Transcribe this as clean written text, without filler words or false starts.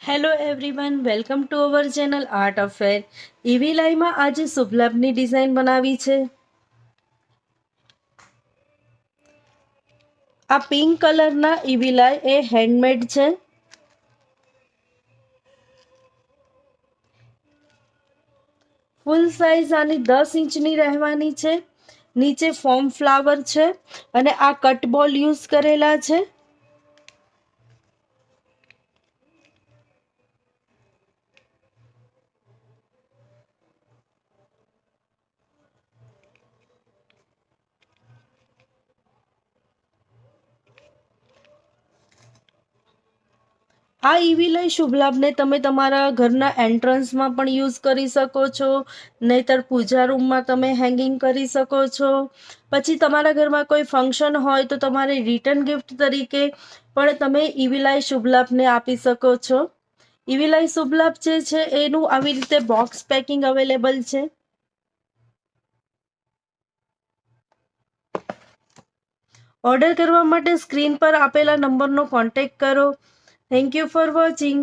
Hello everyone, welcome to our channel art affair. ઈવી લાઈમાં આજે શુભ લાભની ડિઝાઇન બનાવી છે. આ પિંક કલરના ઈવી લાઈ એ હેન્ડમેડ છે. ફૂલ સાઇઝ આની 10 ઇંચની રહેવાની છે. નીચે ફોમ ફ્લાવર છે અને આ કટ બોલ યુઝ કરેલા છે. આ ઈવી લાઈ શુભ લાભને તમે તમારા ઘરના એન્ટ્રન્સમાં પણ યુઝ કરી શકો છો, નહીતર પૂજા રૂમમાં તમે હેંગિંગ કરી શકો છો. પછી તમારા ઘરમાં કોઈ ફંક્શન હોય તો તમારે રિટર્ન ગિફ્ટ તરીકે પણ તમે ઈવી લાઈ શુભ લાભને આપી શકો છો. ઈવી લાઈ શુભ લાભ જે છે એનું આવી રીતે બોક્સ પેકિંગ અવેલેબલ છે. ઓર્ડર કરવા માટે સ્ક્રીન પર આપેલા નંબરનો કોન્ટેક્ટ કરો. Thank you for watching.